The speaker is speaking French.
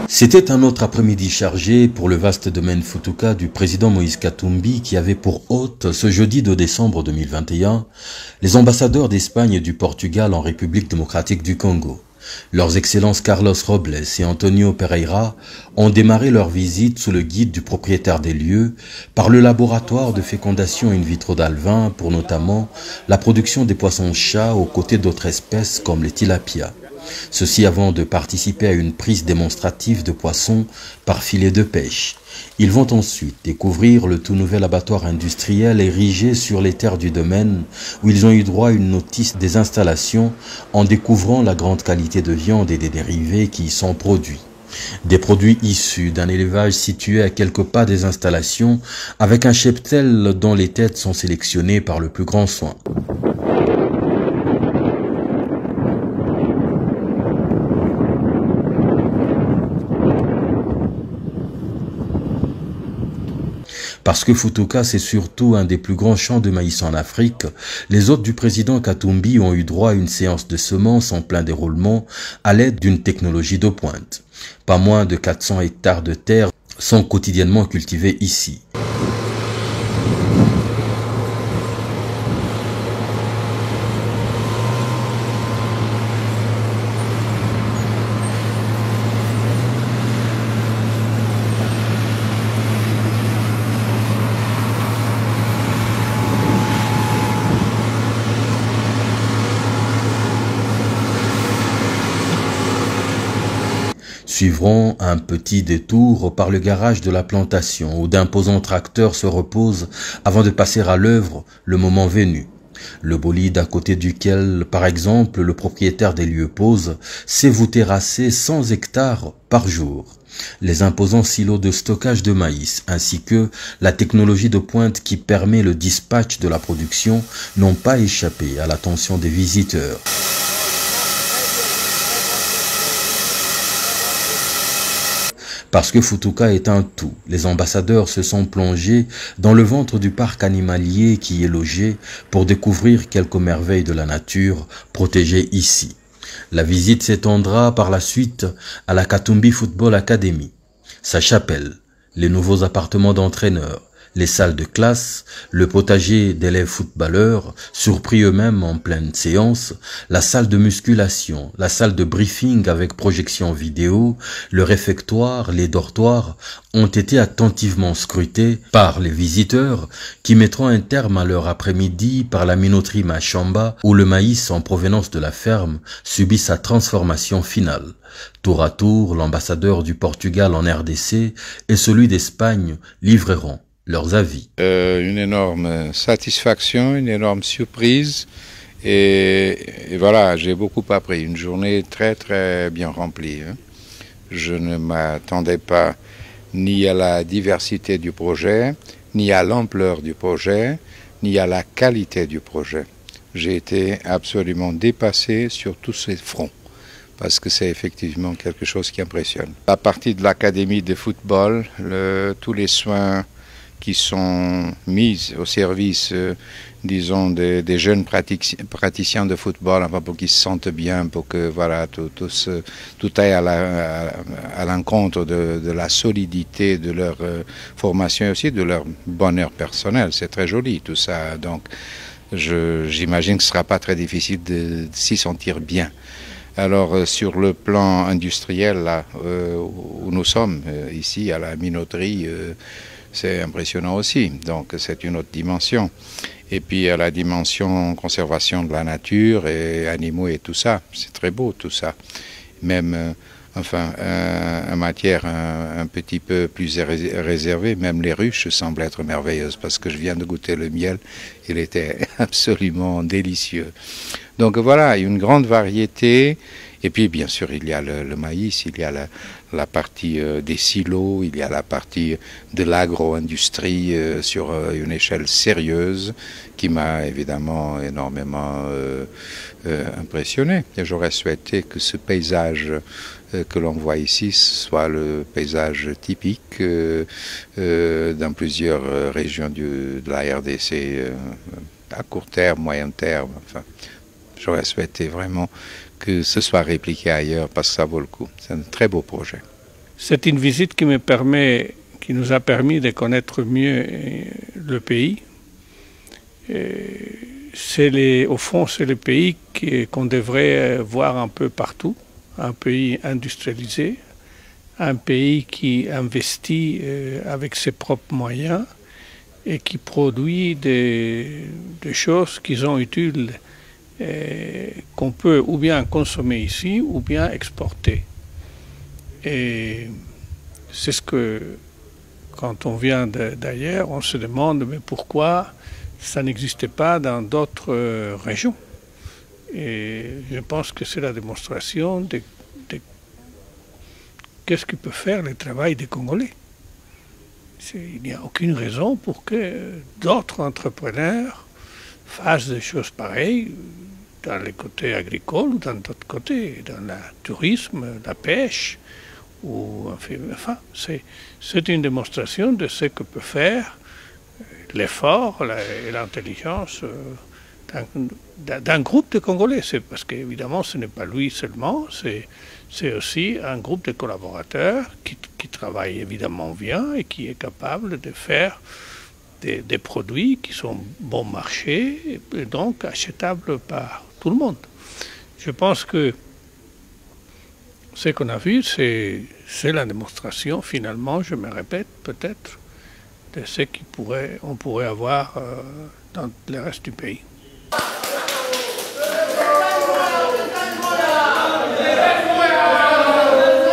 C'était un autre après-midi chargé pour le vaste domaine Futuka du président Moïse Katumbi qui avait pour hôte ce jeudi 2 décembre 2021 les ambassadeurs d'Espagne et du Portugal en République démocratique du Congo. Leurs excellences Carlos Robles et Antonio Pereira ont démarré leur visite sous le guide du propriétaire des lieux par le laboratoire de fécondation in vitro d'Alvin pour notamment la production des poissons-chats aux côtés d'autres espèces comme les tilapias. Ceci avant de participer à une prise démonstrative de poissons par filet de pêche. Ils vont ensuite découvrir le tout nouvel abattoir industriel érigé sur les terres du domaine où ils ont eu droit à une notice des installations en découvrant la grande qualité de viande et des dérivés qui y sont produits. Des produits issus d'un élevage situé à quelques pas des installations avec un cheptel dont les têtes sont sélectionnées par le plus grand soin. Parce que Futuka, c'est surtout un des plus grands champs de maïs en Afrique, les hôtes du président Katumbi ont eu droit à une séance de semences en plein déroulement à l'aide d'une technologie de pointe. Pas moins de 400 hectares de terre sont quotidiennement cultivés ici. Suivront un petit détour par le garage de la plantation où d'imposants tracteurs se reposent avant de passer à l'œuvre le moment venu. Le bolide à côté duquel, par exemple, le propriétaire des lieux pose, sait vous terrasser 100 hectares par jour. Les imposants silos de stockage de maïs ainsi que la technologie de pointe qui permet le dispatch de la production n'ont pas échappé à l'attention des visiteurs. Parce que Futuka est un tout, les ambassadeurs se sont plongés dans le ventre du parc animalier qui est logé pour découvrir quelques merveilles de la nature protégées ici. La visite s'étendra par la suite à la Katumbi Football Academy, sa chapelle, les nouveaux appartements d'entraîneurs, les salles de classe, le potager d'élèves footballeurs, surpris eux-mêmes en pleine séance, la salle de musculation, la salle de briefing avec projection vidéo, le réfectoire, les dortoirs ont été attentivement scrutés par les visiteurs qui mettront un terme à leur après-midi par la minoterie Machamba où le maïs en provenance de la ferme subit sa transformation finale. Tour à tour, l'ambassadeur du Portugal en RDC et celui d'Espagne livreront leurs avis. Une énorme satisfaction, une énorme surprise et voilà, j'ai beaucoup appris. Une journée très très bien remplie. Je ne m'attendais pas ni à la diversité du projet, ni à l'ampleur du projet, ni à la qualité du projet. J'ai été absolument dépassé sur tous ces fronts. Parce que c'est effectivement quelque chose qui impressionne. À partir de l'académie de football, tous les soins qui sont mis au service, disons, des jeunes praticiens de football, enfin, pour qu'ils se sentent bien, pour que voilà, tout aille à l'encontre de la solidité de leur formation et aussi de leur bonheur personnel. C'est très joli tout ça. Donc j'imagine que ce ne sera pas très difficile de s'y sentir bien. Alors sur le plan industriel, là, où nous sommes, ici à la minoterie, c'est impressionnant aussi, donc c'est une autre dimension. Et puis à la dimension conservation de la nature et animaux et tout ça, c'est très beau tout ça. Même, enfin, en matière un petit peu plus réservée, même les ruches semblent être merveilleuses parce que je viens de goûter le miel, il était absolument délicieux. Donc voilà, une grande variété. Et puis bien sûr il y a le maïs, il y a la partie des silos, il y a la partie de l'agro-industrie sur une échelle sérieuse qui m'a évidemment énormément impressionné. Et j'aurais souhaité que ce paysage que l'on voit ici soit le paysage typique dans plusieurs régions de la RDC à court terme, moyen terme, enfin. J'aurais souhaité vraiment que ce soit répliqué ailleurs parce que ça vaut le coup. C'est un très beau projet. C'est une visite qui nous a permis de connaître mieux le pays. Au fond, c'est le pays qu'on devrait voir un peu partout. Un pays industrialisé, un pays qui investit avec ses propres moyens et qui produit des choses qui sont utiles, qu'on peut ou bien consommer ici ou bien exporter. Et c'est ce que, quand on vient d'ailleurs, on se demande mais pourquoi ça n'existait pas dans d'autres régions. Et je pense que c'est la démonstration de qu'est-ce que peut faire le travail des Congolais. Il n'y a aucune raison pour que d'autres entrepreneurs fassent des choses pareilles dans les côtés agricoles ou dans d'autres côtés, dans le tourisme, la pêche. Enfin, c'est une démonstration de ce que peut faire l'effort et l'intelligence d'un groupe de Congolais. C'est parce qu'évidemment, ce n'est pas lui seulement, c'est aussi un groupe de collaborateurs qui travaille évidemment bien et qui est capable de faire des produits qui sont bon marché et donc achetables par tout le monde. Je pense que ce qu'on a vu, c'est la démonstration, finalement, je me répète peut-être, de ce qu'on pourrait avoir dans le reste du pays.